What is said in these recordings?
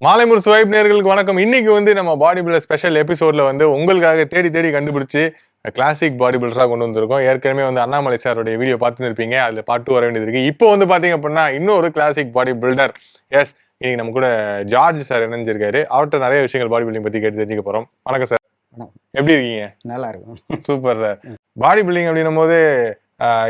மாலை முரசு வைப் நேயர்களுக்கு வணக்கம். இன்னைக்கு வந்து நம்ம பாடி பில்டர் ஸ்பெஷல் எபிசோட்ல வந்து உங்களுக்காக தேடி தேடி கண்டுபிடிச்சு கிளாசிக் பாடி பில்டரா கொண்டு வந்திருக்கோம். ஏற்கனவே வந்து அண்ணாமலை சாரோட வீடியோ பார்த்துருப்பீங்க. அதுல பாட்டு வர வேண்டியது இருக்கு. இப்போ வந்து பாத்தீங்க அப்படின்னா இன்னொரு கிளாசிக் பாடி பில்டர். எஸ், இன்னைக்கு நம்ம கூட ஜார்ஜ் சார் இணைஞ்சிருக்காரு. அவர்கிட்ட நிறைய விஷயங்கள் பாடி பில்டிங் பத்தி கேட்டு தெரிஞ்சுக்க போறோம். வணக்கம் சார், எப்படி இருக்கீங்க? நல்லா இருக்கும். Super sir. பாடி பில்டிங் அப்படின்னும் போது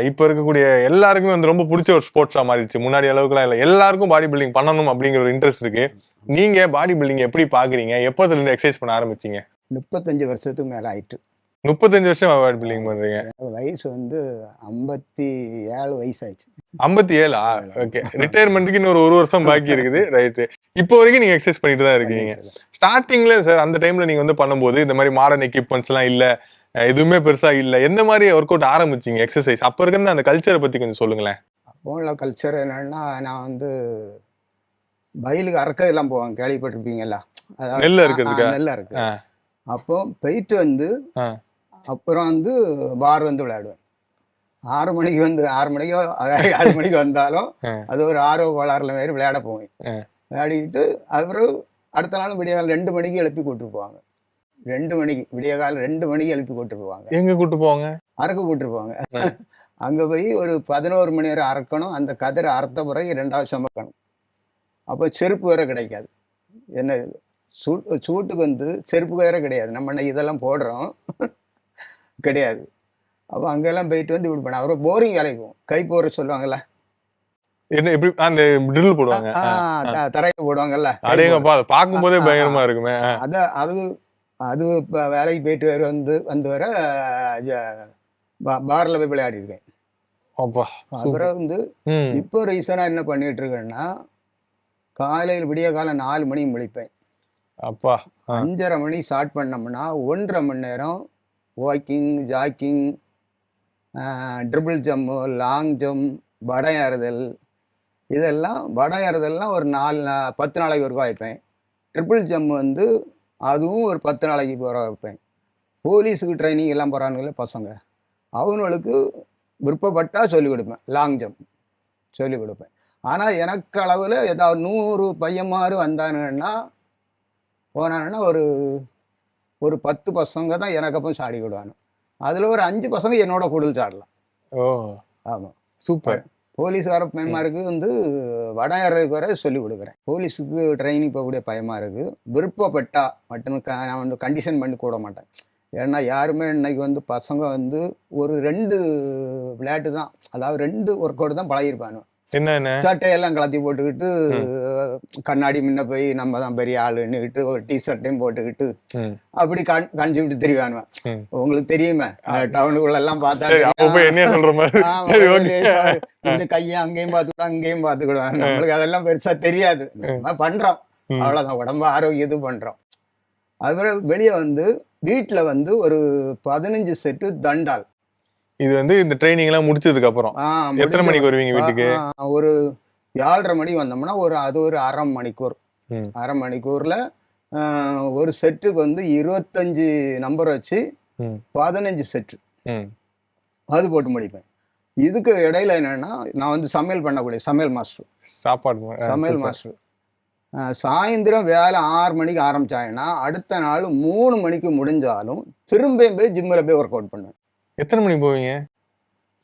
இப்ப இருக்கக்கூடிய எல்லாருக்குமே வந்து ரொம்ப பிடிச்ச ஒரு ஸ்போர்ட்ஸா மாறிடுச்சு. முன்னாடி அளவுக்குலாம் இல்லை, எல்லாருக்கும் பாடி பில்டிங் பண்ணணும் அப்படிங்கிற ஒரு இன்ட்ரெஸ்ட் இருக்கு. நீங்க பாடி பில்டிங் எப்படி பாக்குறீங்க? எப்போதுல இருந்து எக்ஸசைஸ் பண்ண ஆரம்பிச்சீங்க? 35 வருஷத்துக்கு மேல ஆயிட்டு. 35 வருஷம் பாடி பில்டிங் பண்றீங்க? வயசு வந்து 57 வயசு ஆயிடுச்சு. 57ஆ? ஓகே. ரிட்டையர்மெண்ட்டுக்கு இன்னொரு 1 வருஷம் பாக்கி இருக்குது. ரைட். இப்போ வரைக்கும் நீங்க எக்ஸசைஸ் பண்ணிட்டு தான் இருக்கீங்க. ஸ்டார்டிங்ல சார் அந்த டைம்ல நீங்க வந்து பண்ணும்போது இந்த மாதிரி மாடர்ன் எக்யூப்மெண்ட்ஸ் எல்லாம் இல்ல, எதுவுமே பெருசா இல்ல, எந்த மாதிரி ஒர்க் அவுட் ஆரம்பிச்சீங்க எக்ஸசைஸ்? அப்ப இருக்கிற அந்த கல்ச்சரை பத்தி கொஞ்சம் சொல்லுங்களேன். அப்போ உள்ள கல்ச்சர் என்னன்னா, நான் வந்து வயலுக்கு அறுக்கிறதெல்லாம் போவேன், கேள்விப்பட்டிருப்பீங்களா? நெல்ல இருக்கிறதுக்கா? நெல்ல இருக்கு. அப்போ போயிட்டு வந்து அப்புறம் வந்து பார் வந்து விளையாடுவேன். 6 மணிக்கு வந்து 6 மணிக்கோ 7 மணிக்கு வந்தாலும் அது ஒரு ஆர்வ கோளாறுல மாரி விளையாட போவேன். விளையாடிட்டு அப்புறம் அடுத்த நாள் விடிய காலம் 2 மணிக்கு எழுப்பி கூட்டு போவாங்க. 2 மணிக்கு விடிய காலம் 2 மணிக்கு எழுப்பி கூட்டு போவாங்க. எங்க கூட்டு போவாங்க? அறுக்க கூட்டு போவாங்க. அங்க போய் ஒரு 11 மணி நேரம் அறுக்கணும். அந்த கதிரை அறுத்த பிறகு 2வது சுமக்கணும். அப்போ செருப்பு வேற கிடைக்காது. என்ன சூட்டுக்கு வந்து செருப்பு வேற கிடையாது. நம்ம இதெல்லாம் போடுறோம் கிடையாது. அப்போ அங்கெல்லாம் போயிட்டு வந்து இப்படி பண்ண அப்புறம் போரிங் வேலைக்கும் கை போற சொல்லுவாங்கல்ல. என்ன எப்படி அந்த ட்ரில் போடுவாங்க? தரையில போடுவாங்கல்ல. அடேங்கப்பா, அதை பார்க்கும்போதே பயங்கரமா இருக்குமே. அது அது இப்போ வேலைக்கு போயிட்டு வந்து வர பார்ல போய் விளையாடி இருக்கேன். அப்புறம் வந்து இப்போ ரீசனா என்ன பண்ணிட்டு இருக்கேன்னா, காலையில் விடிய காலம் 4 மணிக்கு முழிப்பேன். அப்பா 5:30 மணி ஸ்டார்ட் பண்ணோம்னா 1.5 மணி நேரம் walking, jogging, triple jump, long jump, வடம் ஏறுதல். இதெல்லாம் வடம் ஏறுதல்லாம் ஒரு 10 நாளைக்கு ஒருக்கா வைப்பேன். ட்ரிபிள் ஜம்ப் வந்து அதுவும் ஒரு 10 நாளைக்கு போகிற வைப்பேன். போலீஸுக்கு ட்ரைனிங் எல்லாம் போகிறானுங்களே பசங்க, அவங்களுக்கு விருப்பப்பட்டா சொல்லிக் கொடுப்பேன். லாங் ஜம்ப் சொல்லிக் கொடுப்பேன். ஆனால் எனக்கு அளவில் ஏதாவது 100 பையன்மாரு வந்தானுன்னா போனானுன்னா ஒரு 10 பசங்க தான் எனக்கு அப்போ சாடி விடுவானு. அதில் ஒரு 5 பசங்க என்னோட கூடுதல் சாடலாம். ஓ ஆமாம், சூப்பர். போலீஸ்கார பையன்மாருக்கு வந்து வடம் ஏறதுக்கு வர சொல்லிக் கொடுக்குறேன். போலீஸுக்கு ட்ரைனிங் போகக்கூடிய பையன்மாருக்கு விருப்பப்பட்டா மட்டும் நான் வந்து கண்டிஷன் பண்ணி கூட மாட்டேன். ஏன்னா யாருமே இன்னைக்கு வந்து பசங்க வந்து ஒரு 2 விளையாட்டு தான், அதாவது 2 ஒர்க் அவுட் தான் பழகிருப்பானு. என்ன சட்டையெல்லாம் கலத்தி போட்டுக்கிட்டு கண்ணாடி முன்ன போய் நம்ம தான் பெரிய ஆளுன்னுக்கிட்டு ஒரு டிஷர்ட்டையும் போட்டுக்கிட்டு அப்படி கஞ்சி விட்டு தெரிவானுவேன். உங்களுக்கு தெரியுமே, டவுனுக்குள்ள எல்லாம் பார்த்தா இந்த கையை அங்கேயும் பார்த்துக்கிட்டோம் அங்கேயும் பார்த்துக்கிடுவாங்க. நம்மளுக்கு அதெல்லாம் பெருசா தெரியாது. நம்ம பண்றோம் அவ்வளவுதான், உடம்பு ஆரோக்கியத்து பண்றோம். அதுக்கப்புறம் வெளியே வந்து வீட்டில் வந்து ஒரு 15 செட்டு தண்டால். இது வந்து இந்த ட்ரைனிங் எல்லாம் முடிச்சதுக்கு அப்புறம் எத்தனை மணிக்கு வருவீங்க வீட்டுக்கு? ஒரு 7:30 மணிக்கு வந்தோம்னா அது ஒரு அரை மணிக்கூர். அரை மணிக்கூர்ல ஒரு செட்டுக்கு வந்து 25 நம்பர் வச்சு 15 செட்டு அது போட்டு முடிப்பேன். இதுக்கு இடையில என்னன்னா, நான் வந்து சமையல் பண்ணக்கூடிய சமையல் மாஸ்டர். சாயந்தரம் வேலை 6 மணிக்கு ஆரம்பிச்சாங்கன்னா அடுத்த நாள் 3 மணிக்கு முடிஞ்சாலும் திரும்ப போய் ஜிம்மில் போய் ஒர்க் அவுட் பண்ணுவேன். எத்தனை மணிக்கு போவீங்க?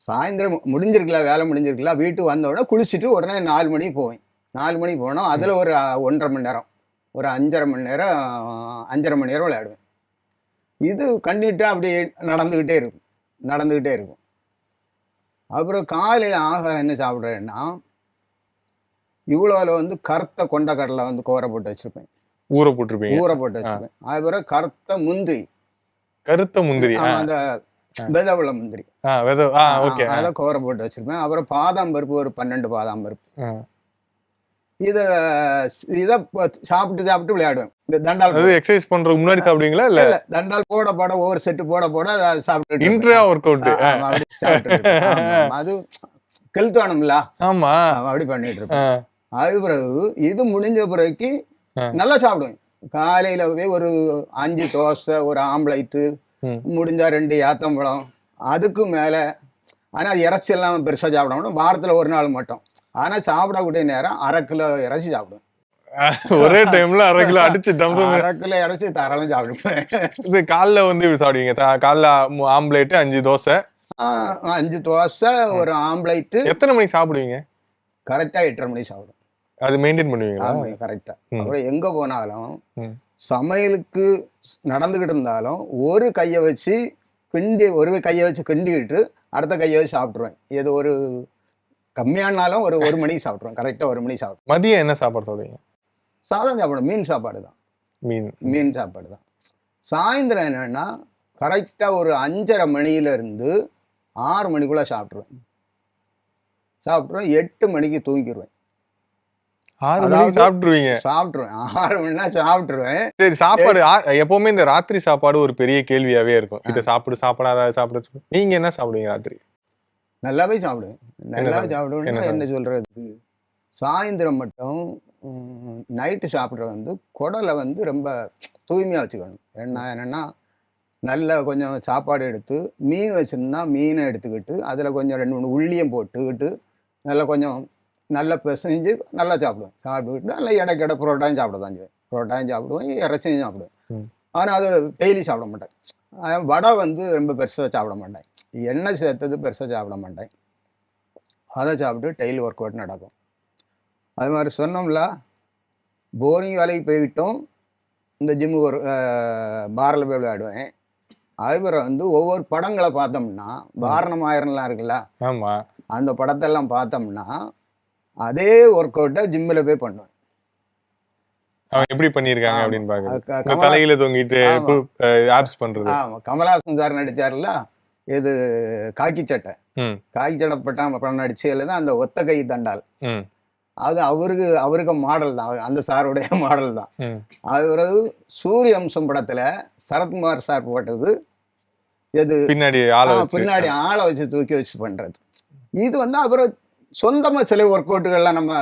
சாயந்தரம் முடிஞ்சிருக்கலாம், வேலை முடிஞ்சிருக்கலாம், வீட்டுக்கு வந்த உடனே குளிச்சுட்டு உடனே 4 மணிக்கு போவேன். 4 மணிக்கு போனோம். அதில் ஒரு 1.5 மணி நேரம், ஒரு 5.5 மணி நேரம் விளையாடுவேன். இது கண்டிப்பாக அப்படி நடந்துக்கிட்டே இருக்கும். அப்புறம் காலையில் ஆகாரம் என்ன சாப்பிட்றேன்னா, இவ்வளோவில் வந்து கருத்த கொண்டக்கடலை வந்து கோரை போட்டு வச்சுருப்பேன். ஊற போட்டு வச்சுருப்பேன். அதுக்கப்புறம் கருத்த முந்திரி, அந்த விதை உள்ள முந்திரி, அதை கோரை போட்டு வச்சிருப்பேன். அப்புறம் பாதாம் பருப்பு, ஒரு 12 பாதாம் பருப்பு. இதை சாப்பிட்டு விளையாடுவேன். இந்த தண்டால் எக்ஸசைஸ் பண்றதுக்கு முன்னாடி சாப்பிடுவீங்களா? இல்ல தண்டால் போட ஒவ்வொரு செட்டு போட சாப்பிட்டு அது ஹெல்த் வேணும்ல. ஆமா, அப்படி பண்ணிட்டு இருப்பேன். அது பிறகு இது முடிஞ்ச பிறகு நல்லா சாப்பிடுவேன். காலையில ஒரு 5 தோசை, ஒரு ஆம்லேட்டு, முடிஞ்சா 2 ஏத்தம்பழம், அதுக்கு மேலே. ஆனால் இறைச்சி எல்லாம் பெருசாக சாப்பிடணும், வாரத்தில் ஒரு நாள் மட்டும். ஆனால் சாப்பிடக்கூடிய நேரம் 1/2 கிலோ இறைச்சி சாப்பிடுவேன். ஒரே டைம்ல 1/2 கிலோ அடிச்சு டம்சம். 1/2 கிலோ இறைச்சி தாராளம் சாப்பிடுவேன். காலைல வந்து இப்படி சாப்பிடுவீங்க? காலைல ஆம்லேட் 5 தோசை. 5 தோசை, ஒரு ஆம்லேட்டு. எத்தனை மணிக்கு சாப்பிடுவீங்க? கரெக்டா 8:30 மணிக்கு சாப்பிடுவேன். அது மெயின்டைன் பண்ணுவீங்களா? ஆமா, கரெக்டா. ம். அப்புறம் எங்க போனாலும் ம். சமையலுக்கு நடந்துகிட்டு இருந்தாலும் ஒரு கையை வச்சு கிண்டிக்கிட்டு அடுத்த கையை வச்சு சாப்பிட்ருவேன். இது ஒரு கம்மியானாலும் ஒரு மணிக்கு சாப்பிட்ருவேன். கரெக்டா 1 மணிக்கு சாப்பிட்ருவேன். மதியம் என்ன சாப்பாடு சாப்பிடுவீங்க? சாதம் சாப்பிடுவேன். மீன் சாப்பாடு தான். மீன் சாப்பாடு தான். சாயந்தரம் என்னன்னா கரெக்டா ஒரு 5:30 மணியிலிருந்து 6 மணிக்குள்ள சாப்பிட்ருவேன். 8 மணிக்கு தூங்கிடுவேன். 6 மணிக்கு சாப்பிட்டுருவீங்க? சாப்பிட்ருவேன். 6 மணினா சாப்பிட்ருவேன். சரி, சாப்பாடு எப்பவுமே இந்த ராத்திரி சாப்பாடு ஒரு பெரிய கேள்வியாவே இருக்கும். இதை சாப்பிடாத சாப்பிட. நீங்க என்ன சாப்பிடுவீங்க ராத்திரி? நல்லாவே சாப்பிடுவேன். சாப்பிடுவேன்னா என்ன சொல்றது, சாயந்தரம் மட்டும் நைட்டு சாப்பிட்றது வந்து குடலை வந்து ரொம்ப தூய்மையாக வச்சுக்கணும். என்னன்னா நல்ல கொஞ்சம் சாப்பாடு எடுத்து, மீன் வச்சுருந்தா மீனை எடுத்துக்கிட்டு அதில் கொஞ்சம் 2, 3 உள்ளியும் போட்டுக்கிட்டு நல்லா பிசைஞ்சு நல்லா சாப்பிடுவேன். சாப்பிட்டுக்கிட்டு நல்லா இடைக்கிட புரோட்டாயும் சாப்பிடுவேன், இறைச்சியும் சாப்பிடுவேன். ஆனால் அது டெய்லி சாப்பிட மாட்டேன். வடை வந்து ரொம்ப பெருசாக சாப்பிட மாட்டேன். எண்ணெய் சேர்த்தது பெருசாக சாப்பிட மாட்டேன். அதை சாப்பிட்டு டெய்லி ஒர்க் அவுட் நடக்கும். அது மாதிரி சொன்னோம்ல, போரிங் வேலைக்கு போய்கிட்டும் இந்த ஜிம்முக்கு ஒரு பாரில் போய் விளையாடுவேன். அதுக்கப்புறம் வந்து ஒவ்வொரு படங்களை பார்த்தோம்னா, வாரணம் ஆயிரம்லாம் இருக்குல்ல, அந்த படத்தெல்லாம் பார்த்தோம்னா அதே ஒர்க் அவுட்டை ஜிம்மில் போய் பண்ணுவேன். அவங்க எப்படி பண்ணிருக்காங்க அப்படின்னு பாக்க, தலையில தொங்கிட்டு ஆப்ஸ் பண்றது. ஆமா, கமலஹாசன் சார் நடிச்சார்ல, இது காக்கி சட்டை படம் நடிச்சதுல தான் அந்த ஒத்த கை தண்டால். அது அவருக்கு மாடல் தான், அந்த சாருடைய மாடல் தான். அது பிறகு சூரிய அம்சம் படத்துல சரத்குமார் சார் போட்டது, எது பின்னாடி ஆளை வச்சு தூக்கி வச்சு பண்றது. இது வந்து அப்புறம் சொந்தமா சில ஒர்க் அவுட்டுகள்லாம் நம்ம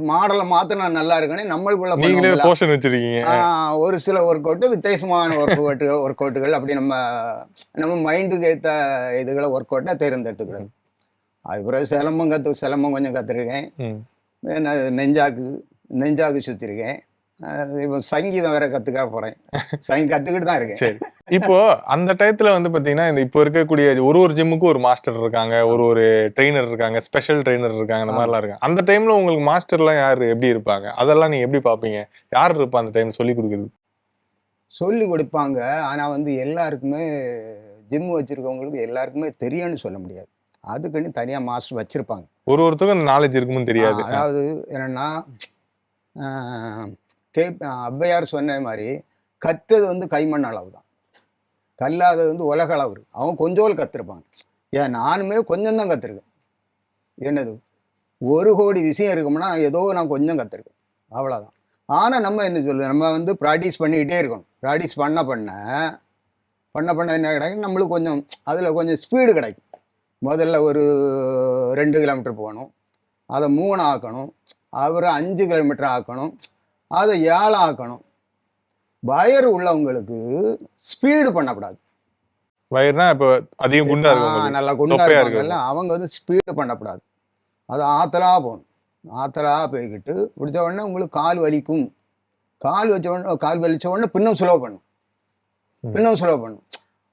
மாடலை மாத்தினா நல்லா இருக்குன்னு நம்மளுக்குள்ள ஒரு சில ஒர்க் அவுட்டு, வித்தியாசமான ஒர்க் அவுட்டுகள் அப்படி நம்ம மைண்டுக்கு ஏற்ற இதுகளை ஒர்க் அவுட்டை தேர்ந்தெடுத்துக்கிறது. அது பிறகு சிலம்பம் கொஞ்சம் கற்றுருக்கேன். நெஞ்சாக்கு சுற்றிருக்கேன். இப்போ சங்கீதம் வேற கற்றுக்க போகிறேன். கற்றுக்கிட்டு தான் இருக்கேன். சரி, இப்போ அந்த டயத்தில் வந்து பார்த்தீங்கன்னா, இந்த இப்போ இருக்கக்கூடிய ஒரு ஜிம்முக்கும் ஒரு மாஸ்டர் இருக்காங்க, ஒரு ட்ரெயினர் இருக்காங்க, ஸ்பெஷல் ட்ரெயினர் இருக்காங்க, இந்த மாதிரிலாம் இருக்காங்க. அந்த டைமில் உங்களுக்கு மாஸ்டர்லாம் யார் எப்படி இருப்பாங்க? அதெல்லாம் நீங்கள் எப்படி பார்ப்பீங்க? யார் இருப்பா அந்த டைம் சொல்லிக் கொடுக்குறது? சொல்லிக் கொடுப்பாங்க. ஆனால் வந்து எல்லாருக்குமே ஜிம் வச்சுருக்கவங்களுக்கு எல்லாருக்குமே தெரியும்னு சொல்ல முடியாது. அதுக்குன்னு தனியாக மாஸ்டர் வச்சுருப்பாங்க. ஒருத்தருக்கும் அந்த நாலேஜ் இருக்குன்னு தெரியாது. அதாவது என்னென்னா, ஔவையார் சொன்ன மாதிரி கற்றது வந்து கைமண் அளவு தான், கல்லாதது வந்து உலக அளவு. அவங்க கொஞ்சோல் கற்றுருப்பாங்க. ஏன் நானுமே கொஞ்சம் தான் கற்றுருக்கேன். என்னது 1 கோடி விஷயம் இருக்கும்னா ஏதோ நான் கொஞ்சம் கற்றுருக்கேன், அவ்வளோதான். ஆனால் நம்ம என்ன சொல்லுது, நம்ம வந்து ப்ராக்டிஸ் பண்ணிக்கிட்டே இருக்கணும். ப்ராக்டிஸ் பண்ண என்ன கிடைக்கும், நம்மளுக்கு கொஞ்சம் அதில் கொஞ்சம் ஸ்பீடு கிடைக்கும். முதல்ல ஒரு 2 கிலோமீட்டர் போகணும், அதை 3 ஆக்கணும், அப்புறம் 5 கிலோமீட்டர் ஆக்கணும், அதை 7 ஆக்கணும். வயர் உள்ளவங்களுக்கு ஸ்பீடு பண்ணக்கூடாது. வயர்னா இப்போ அதிகம் குண்டா இருக்கும், நல்லா குண்டா இருக்காங்கல்ல, அவங்க வந்து ஸ்பீடு பண்ணக்கூடாது. அது ஆத்தலா போகணும். ஆத்தலா போய்கிட்டு பிடிச்ச உடனே உங்களுக்கு கால் வலிக்கும். கால் வலிச்ச உடனே பின்னும் ஸ்லோ பண்ணும்.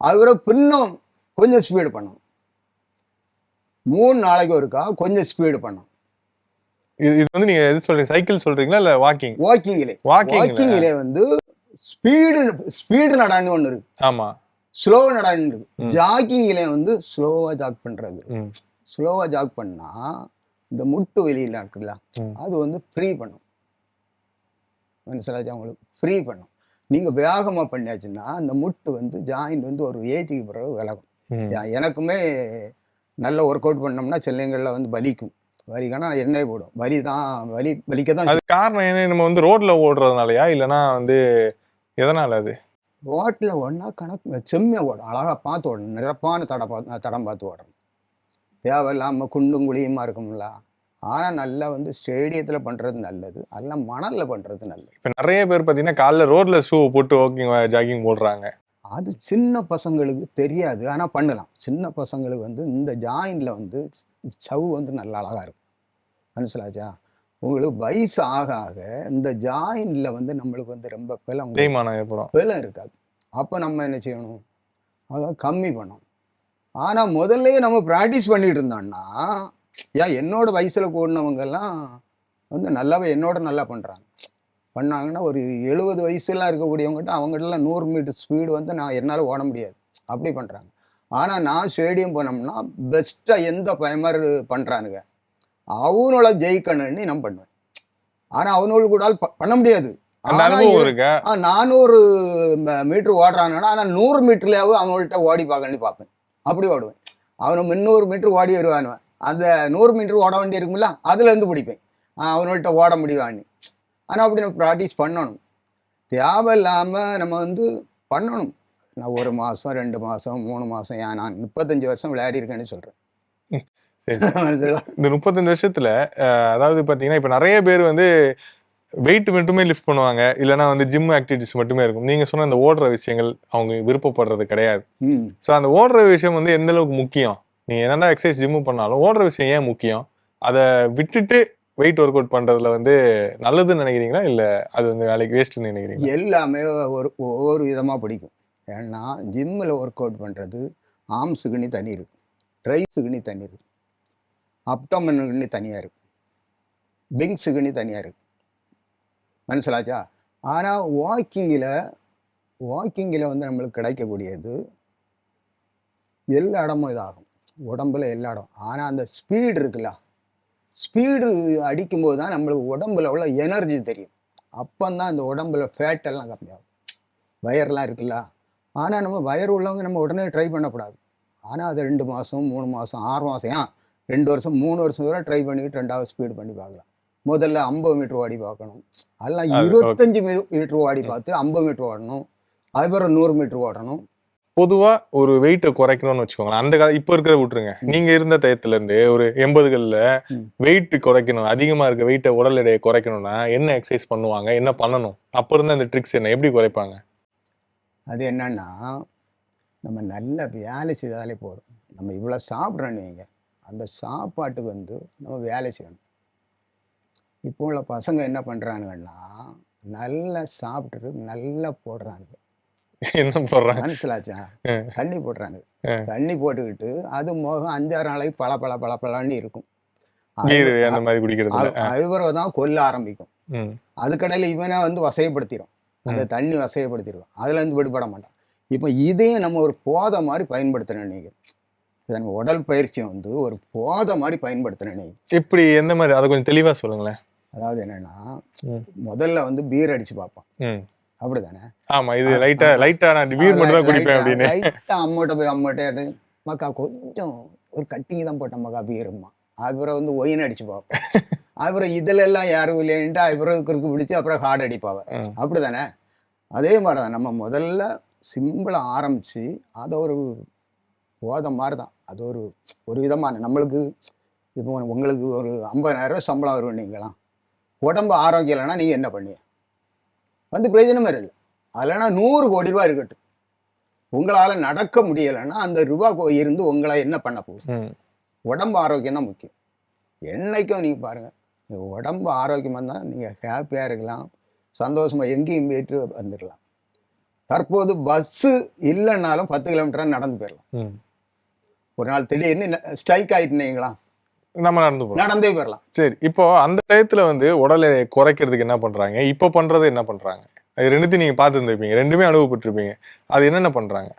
அதுக்கப்புறம் பின்னும் கொஞ்சம் ஸ்பீடு பண்ணணும். 3 நாளைக்கு ஒருக்கா கொஞ்சம் ஸ்பீடு பண்ணணும். இது வந்து நீங்க எது சொல்றீங்க, சைக்கிள் சொல்றீங்களா இல்ல வாக்கிங்லே வந்து ஸ்பீடு நடான்னு ஒண்ணு இருக்கு. ஆமா, ஸ்லோ நடான்னு இருக்கு. ஜாக்கிங்ல வந்து ஸ்லோவா ஜாக் பண்றது. ஸ்லோவா ஜாக் பண்ணா இந்த முட்டு வெளியில இருக்குல்ல, அது வந்து ஃப்ரீ பண்ணும். மனசிலாச்சு அவங்களுக்கு ஃப்ரீ பண்ணும். நீங்க வேகமா பண்ணியாச்சுன்னா அந்த முட்டு வந்து ஜாயிண்ட் வந்து ஒரு ஏஜுக்கு பிறகு விலகும். எனக்குமே நல்ல ஒர்க் அவுட் பண்ணோம்னா சில்லைங்களில் வந்து வலிக்கானா எண்ணெய் போடும். வலிக்க தான். அது காரணம் என்ன? நம்ம வந்து ரோட்ல ஓடுறதுனாலயா இல்லைன்னா வந்து எதனால? அது ரோட்ல ஓடனா கணக்கு செம்மையா ஓடும், அழகா பார்த்து ஓடணும், நிரப்பான தடம் பார்த்து ஓடணும். தேவையில்லாமல் குண்டும் குழியுமா இருக்கும்ல. ஆனால் நல்லா வந்து ஸ்டேடியத்தில் பண்ணுறது நல்லது, அதெல்லாம் மணலில் பண்ணுறது நல்லது. இப்போ நிறைய பேர் பார்த்தீங்கன்னா காலைல ரோட்ல ஷூ போட்டு ஜாகிங் போடுறாங்க. அது சின்ன பசங்களுக்கு தெரியாது, ஆனால் பண்ணலாம். சின்ன பசங்களுக்கு வந்து இந்த ஜாயிண்டில் வந்து சவு வந்து நல்லா அழகாக இருக்கும். மனசிலாச்சா? உங்களுக்கு வயசு ஆக ஆக இந்த ஜாயின்ல வந்து நம்மளுக்கு வந்து ரொம்ப பலம் தேய்மானம் ஏற்படும். பலம் இருக்காது. அப்போ நம்ம என்ன செய்யணும், அதை கம்மி பண்ணணும். ஆனா முதல்லயே நம்ம பிராக்டிஸ் பண்ணிட்டு இருந்தோம்னா, ஏன் என்னோட வயசுல கூடினவங்கெல்லாம் வந்து நல்லாவே என்னோட நல்லா பண்றாங்க. பண்ணாங்கன்னா ஒரு 70 வயசுலாம் இருக்கக்கூடியவங்ககிட்ட அவங்ககிட்டலாம் 100 மீட்டர் ஸ்பீடு வந்து என்னால ஓட முடியாது. அப்படி பண்றாங்க. ஆனா நான் ஸ்டேடியம் போனோம்னா, பெஸ்ட்டா எந்த பையன்மாரு பண்றானுங்க, அவனோட ஜெயிக்கணும்னு நான் பண்ணுவேன். ஆனா அவனோடு கூடால பண்ண முடியாது. அந்த ஆனா அனுபவம் இருக்கா? 400 மீட்டர் ஓடுறானுங்கன்னா, ஆனா 100 மீட்டர்லயாவது அவங்கள்ட்ட ஓடி பார்க்கணும்னு பார்ப்பேன். அப்படி ஓடுவேன். அவன 300 மீட்டர் ஓடி வருவானுவன். அந்த 100 மீட்டர் ஓட வேண்டி இருக்கும்ல, அதுலேருந்து பிடிப்பேன். அவனோள்ட்ட ஓட முடியுவான்னு. ஆனா அப்படி நம்ம ப்ராக்டிஸ் பண்ணணும். தேவையில்லாம நம்ம வந்து பண்ணணும். நான் 1 மாசம், 2 மாசம், 3 மாசம், ஏன் நான் 35 வருஷம் விளையாடியிருக்கேன்னு சொல்றேன். சரி. இந்த 35 வருஷத்துல அதாவது பார்த்தீங்கன்னா, இப்ப நெறைய பேர் வந்து வெயிட் மட்டுமே லிஃப்ட் பண்ணுவாங்க. இல்லன்னா வந்து ஜிம் ஆக்டிவிட்டீஸ் மட்டுமே இருக்கும். நீங்க சொன்ன அந்த ஓடுற விஷயங்கள் அவங்க விருப்பப்படுறது கிடையாது. ம். ஸோ அந்த ஓடுற விஷயம் வந்து எந்த அளவுக்கு முக்கியம்? நீங்க என்னதான் எக்சர்சைஸ் ஜிம் பண்ணாலும் ஓடுற விஷயம் ஏன் முக்கியம்? அத விட்டுட்டு வெயிட் ஒர்க் அவுட் பண்றதுல வந்து நல்லதுன்னு நினைக்கிறீங்களா? இல்ல அது வந்து வேலைக்கு வேஸ்ட்ன்னு நினைக்கிறீங்களா? எல்லாமே ஒவ்வொரு விதமா பிடிக்கும். ஏன்னா ஜிம்மில் ஒர்க் அவுட் பண்ணுறது ஆர்ம்ஸுக்குன்னு தனி இருக்கு, ட்ரைஸுக்குன்னு தனி இருக்கு, அப்டமனுக்குன்னு தனியாக இருக்கு, விங்ஸுக்குன்னு தனியாக இருக்கு. மனசிலாச்சா? ஆனால் வாக்கிங்கில் வந்து நம்மளுக்கு கிடைக்கக்கூடியது எல்லா இடமும் இதாகும், உடம்புல எல்லா இடம். ஆனால் அந்த ஸ்பீடு இருக்குல்ல, ஸ்பீடு அடிக்கும்போது தான் நம்மளுக்கு உடம்புல உள்ள எனர்ஜி தெரியும். அப்போந்தான் இந்த உடம்புல ஃபேட் எல்லாம் கம்மியாகும். வயர்லாம் இருக்குல்ல, ஆனால் நம்ம வயர் உள்ளவங்க நம்ம உடனே ட்ரை பண்ணக்கூடாது. ஆனால் அது 2 மாதம், 3 மாதம், 6 மாதம், 2 வருஷம், 3 வருஷம் வரை ட்ரை பண்ணிட்டு 2வது ஸ்பீடு பண்ணி பார்க்கலாம். முதல்ல 50 மீட்டர் ஓடி பார்க்கணும். அதெல்லாம் 25 மீட்டர் ஓடி பார்த்து 50 மீட்டர் ஓடணும். அதுக்கப்புறம் 100 மீட்டர் ஓடணும். பொதுவா ஒரு வெயிட்ட குறைக்கணும்னு வச்சுக்கோங்களேன். அந்த கால இப்ப இருக்கிறத விட்டுருங்க. நீங்க இருந்த டயத்துல இருந்து ஒரு 80கள்ல வெயிட் குறைக்கணும், அதிகமா இருக்க வெயிட்ட உடல் எடையை குறைக்கணும்னா என்ன எக்சர்சைஸ் பண்ணுவாங்க? என்ன பண்ணணும்? அப்ப இருந்த அந்த ட்ரிக்ஸ் என்ன? எப்படி குறைப்பாங்க? அது என்னன்னா, நம்ம நல்ல வேலை செய்தாலே போதும். நம்ம இவ்வளோ சாப்பிட்றோன்னு வைங்க, அந்த சாப்பாட்டுக்கு வந்து நம்ம வேலை செய்யணும். இப்போ உள்ள பசங்க என்ன பண்ணுறானுங்கன்னா, நல்லா சாப்பிட்டுட்டு நல்லா போடுறானுங்க. என்ன போடுறாங்க? மனசிலாச்சா? தண்ணி போடுறாங்க. தண்ணி போட்டுக்கிட்டு அது முகம் 5-6 நாளைக்கு பளபளன்னு இருக்கும். பீர் அந்த மாதிரி குடிக்கிறது. அதுவரை தான் கொல்ல ஆரம்பிக்கும். அதுக்கடையில் இவனை வந்து வசைப்படுத்திடும். அந்த தண்ணி வசைப்படுத்திடுவோம். அதுலேருந்து விடுபட மாட்டான். இப்போ இதையும் நம்ம ஒரு போதை மாதிரி பயன்படுத்தணும். நீங்கள் இதை நம்ம உடல் பயிற்சியை வந்து ஒரு போதை மாதிரி பயன்படுத்தணும். நீங்கள் இப்படி எந்த மாதிரி? அதை கொஞ்சம் தெளிவாக சொல்லுங்களேன். அதாவது என்னன்னா, முதல்ல வந்து பீர் அடிச்சு பார்ப்பான். அப்படிதானே? ஆமா, இது லைட்டா நான் பீர் மட்டும் தான் குடிப்பேன் அப்படின்னு. லைட்டா அம்மோட்ட போய் மக்கா கொஞ்சம் ஒரு கட்டிங் தான் போட்டேன் மக்கா பீருமா. அப்புறம் வந்து ஒயின் அடிச்சு பார்ப்பேன். அப்புறம் இதுல எல்லாம் யாரும் இல்லைன்ட்டு அப்புறம் குறுக்கு பிடிச்சி அப்புறம் ஹார்ட் அடிப்பாவ. அப்படிதானே? அதே மாதிரி தான் நம்ம முதல்ல சிம்பிளா ஆரம்பிச்சு அதை ஒரு போதை மாதிரி தான். அது ஒரு விதமான நம்மளுக்கு இப்போ உங்களுக்கு ஒரு 50,000 சம்பளம் வரும். நீங்களாம் உடம்பு ஆரோக்கியம் இல்லைன்னா நீங்க என்ன பண்ணீங்க? வந்து பிரயோஜனமே இல்லை. அதுலனா 100 கோடி ரூபாய் இருக்கட்டும், உங்களால நடக்க முடியலைன்னா அந்த ரூபா இருந்து உங்களை என்ன பண்ண போகுது? உடம்பு ஆரோக்கியம் தான் முக்கியம். என்னைக்கும் நீங்க பாருங்க, உடம்பு ஆரோக்கியமா இருந்தா நீங்க ஹாப்பியா இருக்கலாம், சந்தோஷமா எங்கேயும் போயிட்டு வந்துடலாம். தற்போது பஸ்ஸு இல்லைன்னாலும் 10 கிலோமீட்டர் நடந்து போயிடலாம். ஒரு நாள் திடீர்னு ஸ்ட்ரைக் ஆயிட்டுனீங்களா, நம்ம நடந்தே போயிடலாம். சரி, இப்போ அந்த டயத்துல வந்து உடல் எடையை குறைக்கிறதுக்கு என்ன பண்றாங்க? இப்போ பண்றது என்ன பண்றாங்க? அது ரெண்டுத்தையும் நீங்க பார்த்து இருந்திருப்பீங்க, ரெண்டுமே அனுபவப்பட்டிருப்பீங்க. அது என்னென்ன பண்றாங்க?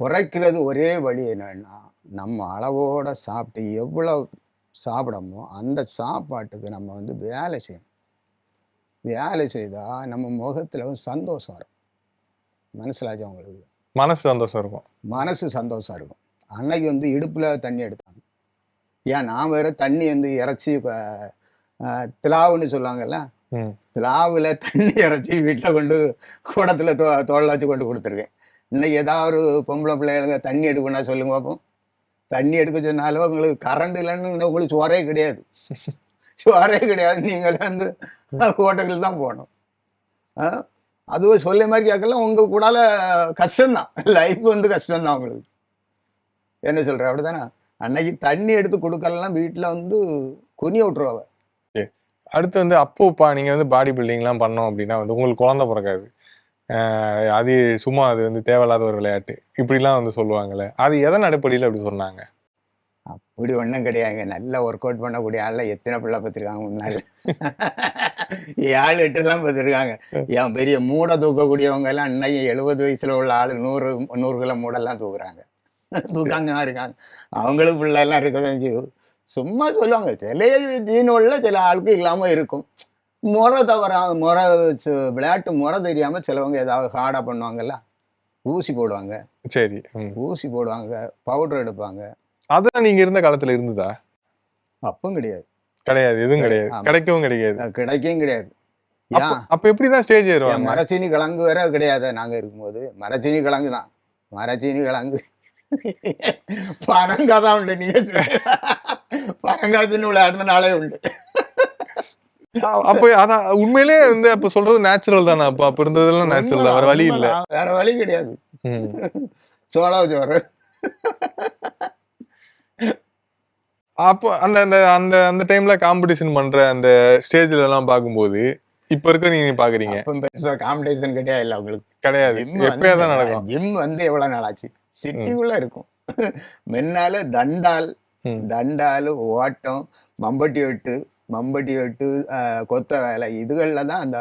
குறைக்கிறது ஒரே வழி என்னன்னா, நம்ம அளவோட சாப்பிட்டு எவ்வளவு சாப்பிடமோ அந்த சாப்பாட்டுக்கு நம்ம வந்து வேலை செய்யணும். வேலை செய்தா நம்ம முகத்துல வந்து சந்தோஷம் வரும். மனசிலாச்சா உங்களுக்கு? மனசு சந்தோஷம் இருக்கும். மனசு சந்தோஷம் இருக்கும். அன்னைக்கு வந்து இடுப்புல தண்ணி எடுத்தாங்க. ஏன் நான் வேற தண்ணி வந்து இறைச்சி திலாவுன்னு சொல்லுவாங்கல்ல, திலாவுல தண்ணி இறைச்சி வீட்டில் கொண்டு கூடத்துல தோளில் வச்சு கொண்டு கொடுத்துருக்கேன். இன்னைக்கு ஏதாவது ஒரு பொம்பளை பிள்ளைகளுங்க தண்ணி எடுக்கணும்னா சொல்லுங்க பார்ப்போம். தண்ணி எடுக்க சொன்னாலும் உங்களுக்கு கரண்ட் இல்லைன்னு உங்களுக்கு சோறே கிடையாது. சோறே கிடையாது. நீங்கள் வந்து ஹோட்டலுக்கு தான் போகணும். அதுவும் சொல்ல மாதிரி கேட்கலாம். உங்க கூடால கஷ்டம்தான், லைஃப் வந்து கஷ்டம்தான் உங்களுக்கு. என்ன சொல்ற? அப்படித்தானே? அன்னைக்கு தண்ணி எடுத்து கொடுக்கலாம் வீட்டில் வந்து குனிய விட்டுருவாங்க. அடுத்து வந்து அப்போப்பா நீங்க வந்து பாடி பில்டிங்லாம் பண்ணோம் அப்படின்னா வந்து உங்களுக்கு குழந்தை பிறக்காது. அது சும்மா அது வந்து தேவையில்லாத ஒரு விளையாட்டு. இப்படிலாம் வந்து சொல்லுவாங்கல்ல. அது எதன் அடிப்படையில அப்படி சொன்னாங்க? அப்படி ஒண்ணும் கிடையாதுங்க. நல்லா ஒர்க் அவுட் பண்ணக்கூடிய ஆள்லாம் எத்தனை பிள்ளை பெத்திருக்காங்க முன்னால. 7, 8லாம் பெத்திருக்காங்க. என் பெரிய மூட தூக்கக்கூடியவங்க எல்லாம் இன்னைக்கு 70 வயசுல உள்ள ஆளு 100 கிலோ மூடெல்லாம் தூக்குறாங்க. தூக்காம தான் இருக்காங்க. அவங்களுக்கு பிள்ளைலாம் இருக்கதான் செய்யும். சும்மா சொல்லுவாங்க. சில ஜீன்கள்ல சில ஆளுக்கு இல்லாம இருக்கும். முறை தவறா முறை விளையாட்டு முறை தெரியாம சிலவங்க ஏதாவது ஹார்டா பண்ணுவாங்கல்ல. ஊசி போடுவாங்க. சரி. ஊசி போடுவாங்க. பவுடர் எடுப்பாங்க. அதெல்லாம் நீங்க இருந்த காலத்துல இருந்ததா? அப்பவும் கிடையாது. கிடையாது. எதுவும் கிடையாது. ஆமா. கிடைக்கவும் கிடைக்காது. கிடைக்கவும் கிடையாது. அப்ப ஏன்? அப்ப எப்படிதான் ஸ்டேஜ் ஏறுவாங்க? மரச்சீனி கிழங்கு வேற கிடையாது நாங்க இருக்கும்போது. மரச்சீனி கிழங்கு தான். மரச்சீனி கிழங்கு. பரங்கா தான் உண்டு. நீங்க பரங்காய்ச்சின்னு விளையாடின நாளே உண்டு. அப்ப அதான் உண்மையிலேயே வந்து அப்ப சொல்றது நேச்சுரல் தானே. அப்ப இருந்ததெல்லாம் நேச்சுரல் தான். வேற வழி இல்ல. வேற வழி கிடையாது. ம். சோள சோறு. அப்போ அந்த அந்த அந்த அந்த டைம்ல காம்படிஷன் பண்ற அந்த ஸ்டேஜ்ல எல்லாம் பார்க்கும்போது, இப்ப இருக்க நீங்க பாக்குறீங்க. அப்ப பெருசா காம்படிஷன் கிடையாதுல்ல உங்களுக்கு. கிடையாது. எப்பயாதான் நடக்கும். ஜிம் வந்து எவ்வளவு நாள் ஆச்சு? சிட்டிக்குள்ள இருக்கும். முன்னால தண்டால், ஓட்டம், மம்பட்டி வெட்டு, கொத்த வேலை இதுகள்ல தான் அந்த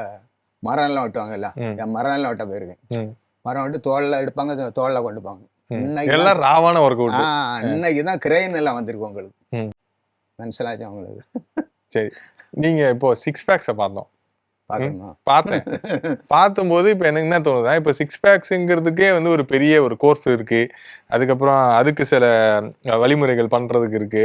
மரம்லாம் வெட்டுவாங்கல்ல. மரம்லாம் வெட்ட போயிருக்கேன். மரம் வெட்டு தோல்ல எடுப்பாங்க, தோல்ல கொண்டு போவாங்க. எல்லாம் ராவான ஒர்க் அவுட். இன்னைக்குதான் கிரெயின் எல்லாம் வந்திருக்கு உங்களுக்கு. மனசிலாச்சு அவங்களுக்கு. சரி. நீங்க இப்போ 6 பேக்ஸ பார்த்தோம். பார்த்தேன். பார்த்தேன். பார்க்கும்போது இப்ப எனக்கு என்ன தோணுதா, இப்ப 6 பேக்ஸ்ங்கிறதுக்கே வந்து ஒரு பெரிய ஒரு கோர்ஸ் இருக்கு. அதுக்கப்புறம் அதுக்கு சில வழிமுறைகள் பண்றதுக்கு இருக்கு.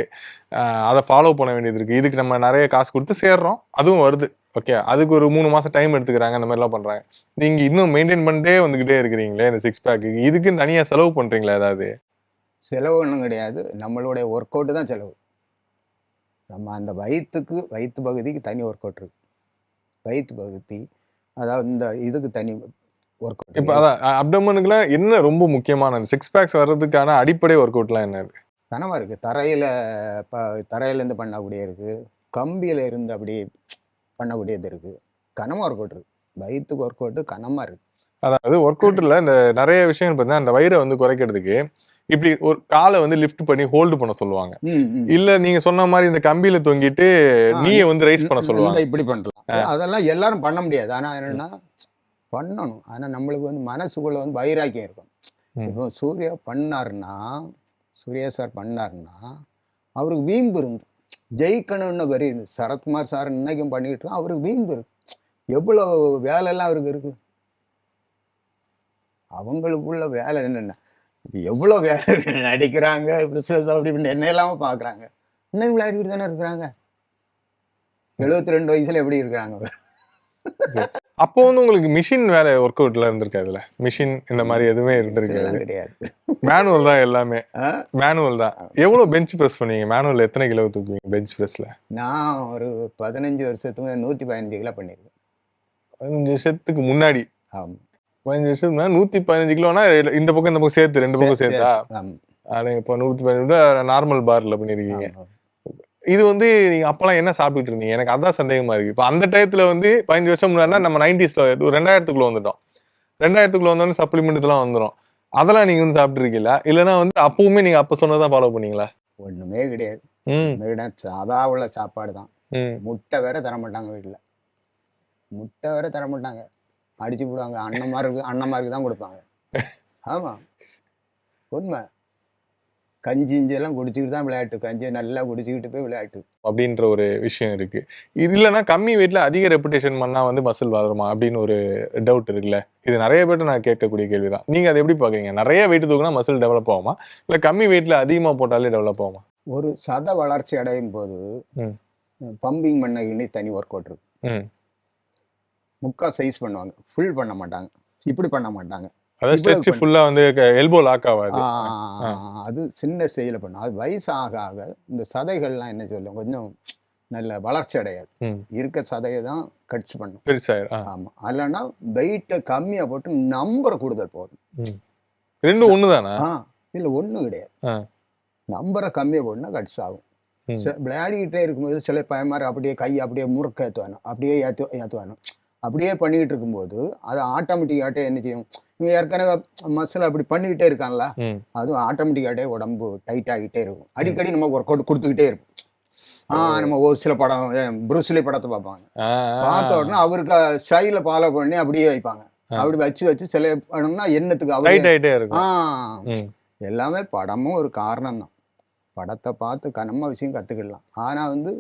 அத ஃபாலோ பண்ண வேண்டியது இருக்கு. இதுக்கு நம்ம நெறைய காசு குடுத்து சேர்றோம். அதுவும் வருது. ஓகே. அதுக்கு ஒரு 3 மாசம் டைம் எடுத்துக்கிறாங்க. அந்த மாரிலாம் பண்றாங்க. நீங்க இன்னும் மெயின்டெயின் பண்ணிட்டே வந்துகிட்டே இருக்கிறீங்களே இந்த 6 பேக்கு. இதுக்குன்னு தனியா செலவு பண்றீங்களா ஏதாவது? செலவு ஒண்ணும் கிடையாது. நம்மளுடைய ஒர்க் அவுட் தான் செலவு. நம்ம அந்த வயித்து பகுதிக்கு தனி ஒர்க் அவுட் இருக்கு. வயித்து பகுதி, அதாவது இந்த இதுக்கு தனி ஒர்க் அவுட். இப்ப அதான் அப்டோமனுக்குலாம் என்ன ரொம்ப முக்கியமான 6 பேக்ஸ் வர்றதுக்கான அடிப்படை ஒர்க் அவுட்லாம் என்ன இருக்கு? கனமா இருக்கு. தரையிலேருந்து பண்ணக்கூடிய இருக்கு. கம்பியில இருந்து அப்படியே பண்ணக்கூடியது இருக்கு. கனமா ஒர்க் அவுட் இருக்கு. வயித்துக்கு ஒர்க் அவுட் கனமா இருக்கு. அதாவது ஒர்க் அவுட்ல இந்த நெறைய விஷயங்கள் பார்த்தீங்கன்னா, அந்த வயிற வந்து குறைக்கிறதுக்கு இப்படி ஒரு கால வந்து லிஃப்ட் பண்ணி ஹோல்டு பண்ண சொல்லுவாங்க. இல்ல நீங்க சொன்ன மாரி இந்த கம்பியில தொங்கிட்டு நீய வந்து ரைஸ் பண்ண சொல்லுவாங்க. இப்படி பண்ணலாம். அதெல்லாம் எல்லாரும் பண்ண முடியாது. ஆனா என்னன்னா பண்ணணும். ஆனா நம்மளுக்கு வந்து மனசுக்குள்ள வந்து வைராக்கியம் இருக்கும். இப்போ சூர்யா சார் பண்ணாருன்னா அவருக்கு வீம்பு இருந்து ஜெயிக்கணும்னு வரி சரத்குமார் சார் இன்னைக்கும் பண்ணிட்டு இருக்கோம். அவருக்கு வீம்பு இருக்கு. எவ்வளவு வேலை எல்லாம் அவருக்கு இருக்கு. அவங்களுக்குள்ள வேலை என்னென்ன எவ்வளவு வேலை நடிக்கிறாங்க, பிசினஸ் அப்படி இப்படின்னு என்ன இல்லாம பாக்குறாங்க. இன்னும் விளையாடிட்டு தானே இருக்கிறாங்க. 72 வயசுல எப்படி இருக்கிறாங்க? அப்போ வந்து உங்களுக்கு மிஷின் வேற ஒர்க் அவுட்ல இருந்திருக்காதுல்ல. மிஷின் இந்த மாதிரி எதுவுமே இருந்திருக்காது. கிடையாது. மேனுவல் தான் எல்லாமே. மேனுவல் தான். எவ்வளவு பெஞ்ச் பிரஸ் பண்ணீங்க? மேனுவல் எத்தனை கிலோ தூக்குவீங்க பெஞ்ச் பிரஸ்ல? நான் ஒரு 15 வருஷத்துக்கு 115 கிலோ பண்ணிருக்கேன். 15 வருஷத்துக்கு முன்னாடி. ஆமா. 15 வருஷத்துக்கு முன்னாடி 115 கிலோனா இந்த பக்கம் இந்த பக்கம் சேர்த்து 2 பக்கம் சேர்த்தா? இப்போ 115 நார்மல் பார்ல பண்ணிருக்கீங்க. இது வந்து நீங்க அப்பெல்லாம் என்ன சாப்பிட்டுட்டு இருந்தீங்க? எனக்கு அதான் சந்தேகமா இருக்கு. இப்ப அந்த டயத்துல வந்து 15 வருஷம் முன்னாடினா நம்ம 90ஸ்ல 2000க்குள்ள வந்துட்டோம். 2000க்குள்ள வந்தோனே சப்ளிமெண்ட் இதெல்லாம் வந்துரும். அதெல்லாம் நீங்க வந்து சாப்பிட்டு இருக்கீங்களா? இல்லனா வந்து அப்பவுமே நீங்க அப்ப சொன்னதான் ஃபாலோ பண்ணீங்களா? ஒண்ணுமே கிடையாது. சாதா உள்ள சாப்பாடு தான். முட்டை வேற தர மாட்டாங்க வீட்டுல. முட்டை வேற தர மாட்டாங்க. அடிச்சு போடுவாங்க. அண்ணன்மாருக்கு தான் கொடுப்பாங்க. ஆமா. உண்மை. கஞ்சி எல்லாம் குடிச்சுக்கிட்டு தான் விளையாட்டு. கஞ்சியை நல்லா குடிச்சுக்கிட்டு போய் விளையாட்டு. அப்படின்ற ஒரு விஷயம் இருக்கு. இது இல்லைன்னா கம்மி வெயிட்ல அதிக ரெப்புடேஷன் பண்ணா வந்து மசில் வளருமா அப்படின்னு ஒரு டவுட் இருக்குல்ல. இது நிறைய பேர்ட்ட நான் கேட்கக்கூடிய கேள்விதான். நீங்க அதை எப்படி பாக்குறீங்க? நிறைய வெயிட் தூக்குனா மசில் டெவலப் ஆகுமா? இல்ல கம்மி வெயிட்ல அதிகமா போட்டாலே டெவலப் ஆகுமா? ஒரு சத வளர்ச்சி அடையும் போது பம்பிங் பண்ண தனி ஒர்க் அவுட் இருக்கு. முக்கா சைஸ் பண்ணுவாங்க. ஃபுல் பண்ண மாட்டாங்க. இப்படி பண்ண மாட்டாங்க. அதாவது ஸ்ட்ரெச் ஃபுல்லா வந்து எல்போ லாக் ஆகாது. அது சின்ன ஸ்டேஜ்ல பண்ணும். அது வயசு ஆக ஆக இந்த சதைகள்லாம் என்ன சொல்லும் கொஞ்சம் நல்ல வளர்ச்சி அடையாது. இருக்க சதையை தான் கட்ஸ் பண்ணும். பெருசாயிரும். ஆமா. இல்லைன்னா வெயிட்டை கம்மியா போட்டு நம்பரை கூடுதல் போடணும். ரெண்டும் ஒண்ணுதானா? இல்ல ஒண்ணும் கிடையாது. நம்பரை கம்மியா போட்டுனா கட்ஸ் ஆகும். ம். விளையாடிக்கிட்டே இருக்கும்போது சில பயமாரி அப்படியே கை அப்படியே முறுக்க ஏற்றுவானோ, அப்படியே ஏற்றுவானோ, அப்படியே பண்ணிக்கிட்டு இருக்கும்போது அது ஆட்டோமேட்டிக்காகட்டே என்ன செய்யும், இவன் ஏற்கனவே மசில் அப்படி பண்ணிக்கிட்டே இருக்கான்ல, ம். அதுவும் ஆட்டோமேட்டிக்காகட்டே உடம்பு டைட் ஆகிட்டே இருக்கும். ம். அடிக்கடி நம்ம ஒர்க் அவுட் கொடுத்துக்கிட்டே இருக்கும். ஓ! நம்ம ஒரு சில படம் புரூஸ்லி படத்தை பார்ப்பாங்க. ஆ, பார்த்த உடனே அவருக்கு ஸ்டைல ஃபாலோ பண்ணி அப்படியே வைப்பாங்க. ஆ. அப்படி வச்சு சில படம்னா என்னத்துக்கு அவரு டைட் ஆயிட்டே ஆ இருக்கும். ம். எல்லாமே படமும் ஒரு காரணம் தான். படத்தை பார்த்து நம்ம விஷயம் கத்துக்கிடலாம். ஆனா வந்து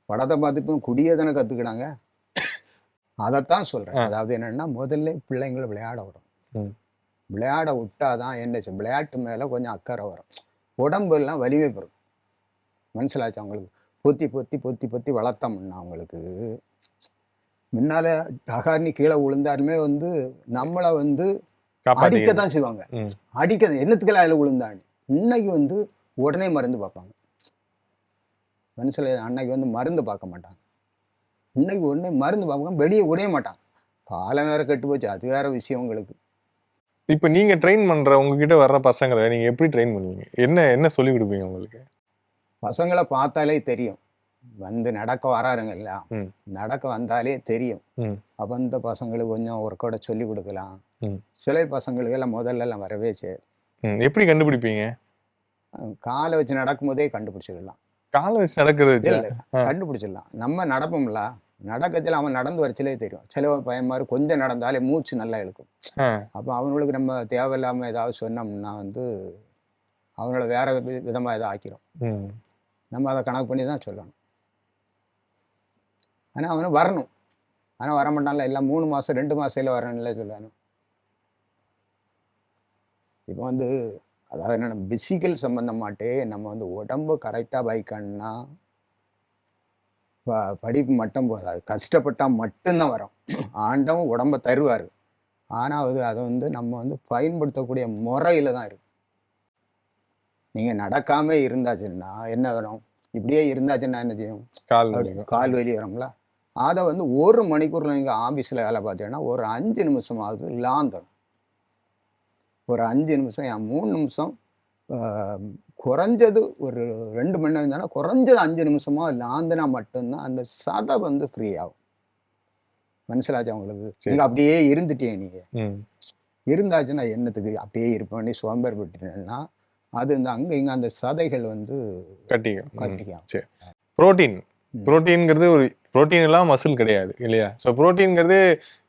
படத்தை பார்த்து இப்போ குடியே தானே கத்துக்கிடாங்க. அதைத்தான் சொல்றேன். ஆ. அதாவது என்னன்னா முதல்ல பிள்ளைங்களை விளையாட விடணும். ம். விளையாட விட்டாதான் என்ன செய்யும், விளையாட்டு மேல கொஞ்சம் அக்கறை வரும். உடம்பு எல்லாம் வலிமை பெறும். மனசிலாச்சு அவங்களுக்கு பொத்தி பொத்தி பொத்தி பொத்தி வளர்த்தோம்னா அவங்களுக்கு முன்னால டகார்னி கீழே விழுந்தாலுமே வந்து நம்மளை வந்து காப்பாத்திக்கிறது. அடிக்கத்தான் செய்வாங்க. ம். அடிக்க என்னத்துக்கெல்லாம் அதில் விழுந்தான்னு. இன்னைக்கு வந்து உடனே மருந்து பார்ப்பாங்க. மனசுல அன்னைக்கு வந்து மருந்து பார்க்க மாட்டாங்க. இன்னைக்கு உடனே மருந்து பார்ப்பாங்க, வெளியே விடவே மாட்டாங்க. காலம் வேற கெட்டு போச்சு, அது வேற விஷயம் உங்களுக்கு. இப்ப நீங்க ட்ரெயின் பண்ற உங்ககிட்ட வர்ற பசங்கள நீங்க எப்படி ட்ரெயின் பண்ணுவீங்க? என்ன சொல்லிக் குடுப்பீங்க அவங்களுக்கு? பசங்களை பார்த்தாலே தெரியும். வந்து நடக்க வராருங்கல்ல, ம். நடக்க வந்தாலே தெரியும். ம். அப்ப இந்த பசங்களுக்கு கொஞ்சம் ஒர்க் அவுட்டை சொல்லி கொடுக்கலாம். ம். சில பசங்களுக்கு எல்லாம் முதல்ல எல்லாம் வரவே செய்யாது. எப்படி கண்டுபிடிப்பீங்க? காலை வச்சு நடக்கும்போதே கண்டுபிடிச்சிடலாம். கால வச்சு நடக்கிறது வச்சா? இல்ல ஆ. கண்டுபிடிச்சிடலாம். நம்ம நடப்போம்ல, நடக்கத்துல அவன் நடந்து வரச்சிலே தெரியும். சில பையன் மாதிரி கொஞ்சம் நடந்தாலே மூச்சு நல்லா இழுக்கும். ஆ. அப்போ அவனுங்களுக்கு நம்ம தேவையில்லாம ஏதாவது சொன்னோம்னா வந்து அவங்கள வேற விதமா ஏதாவது ஆக்கிரும். ம். நம்ம அதை கணக்கு பண்ணி தான் சொல்லணும். ஆனா அவனு வரணும். ஆனா வரமாட்டான்ல, எல்லாம் 3 மாசம் 2 மாசத்துல வரணும்ல சொல்லணும். இப்போ வந்து அதாவது என்னன்னா பிசிக்கல் சம்பந்தமாட்டே நம்ம வந்து உடம்பு கரெக்டா வைக்கணும்னா படிப்பு மட்டும் போதாது, கஷ்டப்பட்டா மட்டும்தான் வரும். ஆண்டவன் உடம்ப தருவாரு. ஆனா அதை வந்து நம்ம வந்து பயன்படுத்தக்கூடிய முறையில தான் இருக்கு. நீங்க நடக்காம இருந்தாச்சுன்னா என்ன வரும், இப்படியே இருந்தாச்சுன்னா என்ன செய்யும், கால் வலிக்கும். கால் வலி வரும்ல. அதை வந்து 1 மணிக்கூர்ல நீங்க ஆபீஸ்ல வேலை பார்த்தீங்கன்னா ஒரு 5 நிமிஷமாவது லாந்தணும். ஒரு 5 நிமிஷம் 3 நிமிஷம் குறைஞ்சது ஒரு 2 மணி நேரம் தானே, குறைஞ்சது 5 நிமிஷமா லாந்தினா மட்டும்தான் அந்த சதை வந்து ஃப்ரீ ஆகும். மனசிலாச்சு அவங்களுக்கு. நீங்க அப்படியே இருந்துட்டீங்க, நீங்க இருந்தாச்சுன்னா என்னத்துக்கு அப்படியே இருப்பேன் சோம்பேறிப்பட்டுனா அது இந்த அங்க இங்க அந்த சதைகள் வந்து கட்டிக்கும். சரி. புரோட்டீன் புரோட்டீன்ங்கிறது ஒரு புரோட்டீன் எல்லாம் மசில் கிடையாது இல்லையா? ஸோ புரோட்டீன்ங்கிறது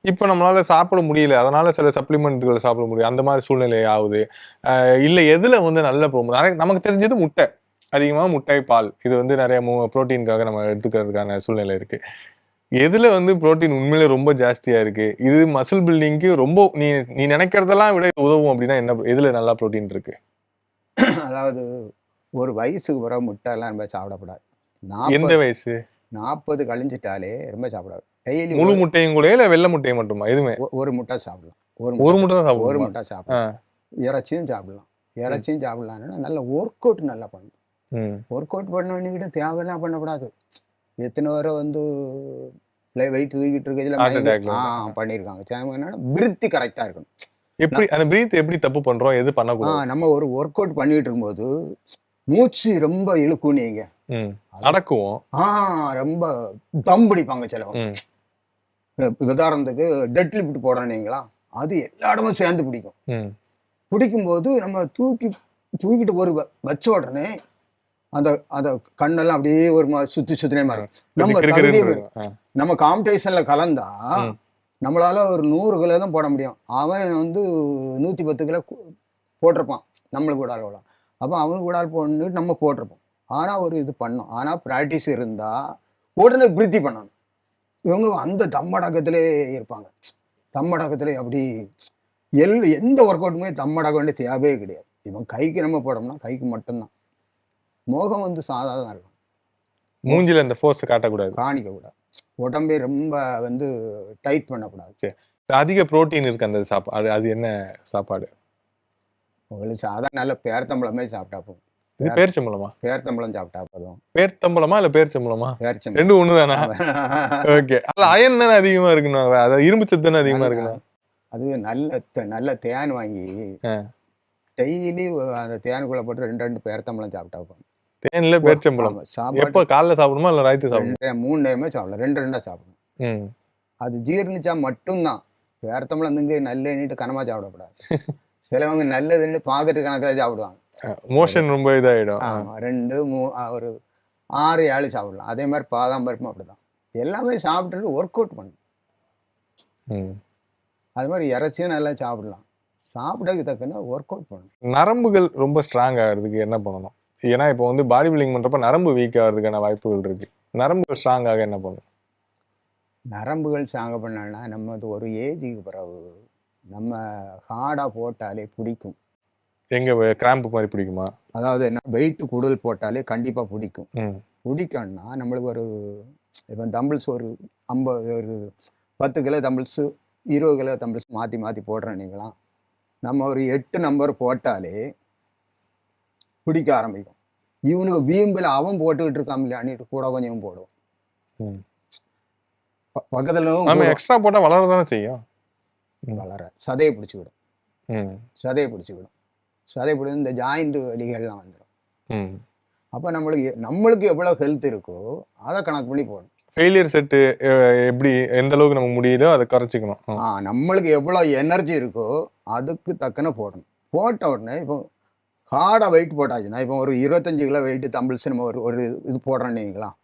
இப்போ நம்மளால சாப்பிட முடியல, அதனால சில சப்ளிமெண்ட்கள் சாப்பிட முடியும், அந்த மாதிரி சூழ்நிலை ஆகுது. இல்லை எதுல வந்து நல்ல நமக்கு தெரிஞ்சது முட்டை, அதிகமாக முட்டை, பால், இது வந்து நிறைய புரோட்டீனுக்காக நம்ம எடுத்துக்கிறதுக்கான சூழ்நிலை இருக்கு. எதுல வந்து புரோட்டீன் உண்மையிலே ரொம்ப ஜாஸ்தியா இருக்கு, இது மசில் பில்டிங்க்கு ரொம்ப நீ நினைக்கிறதெல்லாம் விட உதவும் அப்படின்னா என்ன, எதுல நல்லா புரோட்டீன் இருக்கு? அதாவது ஒரு வயசுக்கு பிறகு முட்டை எல்லாம் ரொம்ப சாப்பிடக்கூடாது. எந்த வயசு? 40 கழிஞ்சிட்டாலே ரொம்ப சாப்பிடாது. டெய்லி முழு முட்டையும் கூட இல்ல வெள்ளை முட்டையும் மட்டுமா? எதுவுமே ஒரு முட்டை சாப்பிடலாம். ஒரு முட்டை தான் ஒரு சாப்பிடணும். முட்டை சாப்பிடலாம். இறைச்சியும் சாப்பிடலாம். இறைச்சியும் சாப்பிடலாம்னா நல்ல ஒர்க் அவுட் நல்லா பண்ணணும். ஒர்க் அவுட் பண்ணணும்னு தேவையெல்லாம் பண்ணக்கூடாது. எத்தனை பேரை வந்து வெயிட் தூக்கிட்டு இருக்கிறதுல பண்ணியிருக்காங்க. என்னன்னா பிரீத் கரெக்டா இருக்கணும். எப்படி அந்த பிரீத் எப்படி தப்பு பண்றோம், எது பண்ணக்கூடாது? நம்ம ஒரு ஒர்க் அவுட் பண்ணிட்டு இருக்கும்போது மூச்சு ரொம்ப இழுக்கும், நீங்க அடக்குவோம், ரொம்ப தம் பிடிப்பாங்க சிலவங்க. உதாரணத்துக்கு டெட் லிஃப்ட் போடுறீங்களா, அது எல்லா இடமும் சேர்ந்து பிடிக்கும். பிடிக்கும்போது நம்ம தூக்கிட்டு ஒரு வச்ச உடனே அந்த அந்த கண்ணெல்லாம் அப்படியே ஒரு சுத்தினே மாதிரி நம்ம காம்படிஷன்ல கலந்தா நம்மளால ஒரு 100 கிலோ தான் போட முடியும். அவன் வந்து 110 கிலோ போட்டிருப்பான் நம்மளுக்கு கூட அளவுல. அப்போ அவனுக்கு கூட போடணுட்டு நம்ம போட்டிருப்போம். ஆனா ஒரு இது பண்ணோம். ஆனா பிராக்டிஸ் இருந்தா உடனே பிரீத்தி பண்ணணும். இவங்க அந்த தம்மடக்கத்திலே இருப்பாங்க. தம்மடக்கத்திலே அப்படி எந்த ஒர்க் அவுட்டுமே தம்மடக்க வேண்டிய தேவையே கிடையாது. இவன் கைக்கு நம்ம போடணும்னா கைக்கு மட்டும்தான். முகம் வந்து சாதாரண இருக்கும். மூஞ்சில அந்த ஃபோர்ஸ் காட்டக்கூடாது, காணிக்க கூடாது. உடம்பே ரொம்ப வந்து டைட் பண்ணக்கூடாது. அதிக புரோட்டீன் இருக்கு அந்த சாப்பாடு, அது என்ன சாப்பாடு? உங்களுக்கு சாதாரண நல்ல பேர்த்தம்பளமே சாப்பிட்டா போதும். பேரிச்சம்பழமா? பேர்த்தம்பளம் சாப்பிட்டா போதும். பேர்த்தம்பளமா இல்ல பேரிச்சம்பழமா? பேரிச்சம்பழம் ரெண்டும் ஒண்ணுதானா? ஓகே. அதுல அயன் தானே அதிகமா இருக்குன்னு, அதாவது இரும்பு சத்து தானே அதிகமா இருக்கணும். அது நல்ல தேன் வாங்கி டெய்லி அந்த தேனுக்குள்ள போட்டு 2 பேர்த்தம்பளம் சாப்பிட்டா போதும். தேன்ல பேரிச்சம்பழம். ஆமா சாப்பாடு எப்ப காலைல சாப்பிடணுமா இல்ல ராத்திரி சாப்பிடணுமா? 3 டைமே சாப்பிடலாம். 2 சாப்பிடணும். ம். அது ஜீரணிச்சா மட்டும்தான். பேரிச்சம்பழம் திங்க நல்லெண்ணிட்டு கனமா சாப்பிடக்கூடாது. சிலவங்க நல்லதுன்னு பாக்கெட் கணக்குல சாப்பிடுவாங்க. மோஷன் ரொம்ப இதாயிடும். ஆமா 2, ஒரு 6, 7 சாப்பிடலாம். அதே மாதிரி பாதாம் பருப்பும் அப்படிதான். எல்லாமே சாப்பிட்டுட்டு ஒர்க் அவுட் பண்ணணும். ம். அது மாதிரி இறைச்சியும் நல்லா சாப்பிடலாம். சாப்பிடறதுக்கு தக்கன ஒர்க் அவுட் பண்ணணும். நரம்புகள் ரொம்ப ஸ்ட்ராங் ஆகுறதுக்கு என்ன பண்ணணும்? ஏன்னா இப்போ வந்து பாடி பில்டிங் பண்றப்ப நரம்பு வீக் ஆகுறதுக்கான வாய்ப்புகள் இருக்கு. நரம்பு ஸ்ட்ராங் ஆக என்ன பண்ணணும்? நரம்புகள் ஸ்ட்ராங் பண்ணணும்னா நம்ம ஒரு ஏஜுக்கு பிறகு நம்ம ஹார்டா போட்டாலே பிடிக்கும். எங்க கிராம்ப் மாரி பிடிக்குமா? அதாவது என்ன வெயிட் கூடுதல் போட்டாலே கண்டிப்பா பிடிக்கும். ம். பிடிக்கும்னா நம்மளுக்கு ஒரு இப்போ தம்பிள்ஸ் ஒரு 10 கிலோ தம்பிள்ஸ் 20 கிலோ தம்பிள்ஸ் மாற்றி மாற்றி போடுறோம் நீங்களா, நம்ம ஒரு 8 நம்பர் போட்டாலே பிடிக்க ஆரம்பிக்கும். இவனுக்கு வீம்பில் அவன் போட்டுக்கிட்டு இருக்கான் இல்லையான்னுட்டு கூட கொஞ்சம் போடுவோம். ம். பக்கத்துல நம்ம எக்ஸ்ட்ரா போட்டா வளர தானே செய்யும். வளர சதையை பிடிச்சிவிடும். ம். சதையை பிடிச்சிவிடும். சதை பிடிச்சி இந்த ஜாயிண்ட் வலிகள்லாம் வந்துடும். ம். அப்போ நம்மளுக்கு எவ்வளோ ஹெல்த் இருக்கோ அதை கணக்கு பண்ணி போடணும். ஃபெயிலியர் செட் எப்படி எந்த அளவுக்கு நம்ம முடியுதோ அதை குறைச்சிக்கணும். நம்மளுக்கு எவ்வளோ எனர்ஜி இருக்கோ அதுக்கு தக்கன போடணும். போட்ட உடனே இப்போ ஹார்டாக வெயிட் போட்டாச்சுன்னா இப்போ ஒரு 25 கிலோ வெயிட் தம்பிள்ஸ் நம்ம ஒரு இது போடுறோன்னு வைங்களேன்.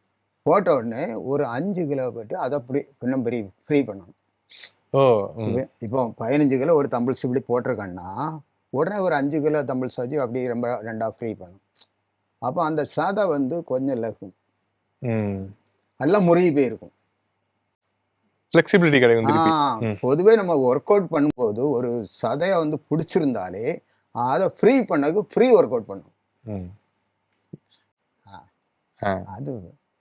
போட்ட உடனே ஒரு 5 கிலோ போட்டு அதை அப்படி இன்னும் ஃப்ரீ பண்ணணும். ஓ. இப்போ 15 கிலோ ஒரு தம்பிள்ஸ் இப்படி போட்டிருக்கேன்னா உடனே ஒரு 5 கிலோ தம்பிள்ஸ் வச்சு அப்படி ரொம்ப 2 ஃப்ரீ பண்ணணும். அப்போ அந்த சதை வந்து கொஞ்சம் லகும். எல்லாம் முறிவு போயிருக்கும். ஃப்ளெக்சிபிலிட்டி கிடைக்கும். பொதுவே நம்ம ஒர்க் அவுட் பண்ணும்போது ஒரு சதையை வந்து பிடிச்சிருந்தாலே அதை ஃப்ரீ பண்ணதுக்கு ஃப்ரீ ஒர்க் அவுட் பண்ணும். அது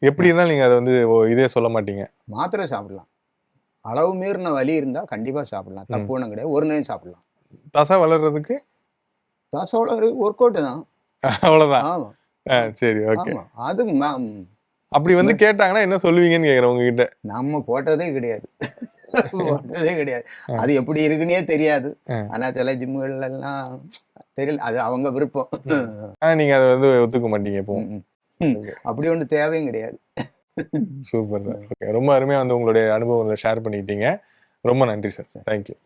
எப்படி இருந்தாலும் நீங்க அதை வந்து இதே சொல்ல மாட்டீங்க. மாத்திரை சாப்பிடலாம். அளவு மீறின வலி இருந்தா கண்டிப்பா சாப்பிடலாம். தப்பு ஒன்றும் கிடையாது. ஒரு நேரம் சாப்பிடலாம். தசை வளர்றதுக்கு தசை வளர்றது ஒர்க் அவுட் தான். அவ்வளவுதான். ஆமா. சரி, ஓகே. அது அப்படி வந்து கேட்டாங்கன்னா என்ன சொல்லுவீங்கன்னு கேக்குறேன் உங்ககிட்ட. நம்ம போட்டதே கிடையாது. போட்டதே கிடையாது. அது எப்படி இருக்குன்னே தெரியாது. ஆனா சில ஜிம்முகள் எல்லாம் தெரியல. அது அவங்க விருப்பம். நீங்க அதை வந்து ஒத்துக்க மாட்டீங்க இப்போ. அப்படி ஒன்று தேவையும் கிடையாது. Super sir. ஓகே, ரொம்ப அருமையா வந்து உங்களுடைய அனுபவங்களை ஷேர் பண்ணிக்கிட்டீங்க. ரொம்ப நன்றி சார். தேங்க்யூ.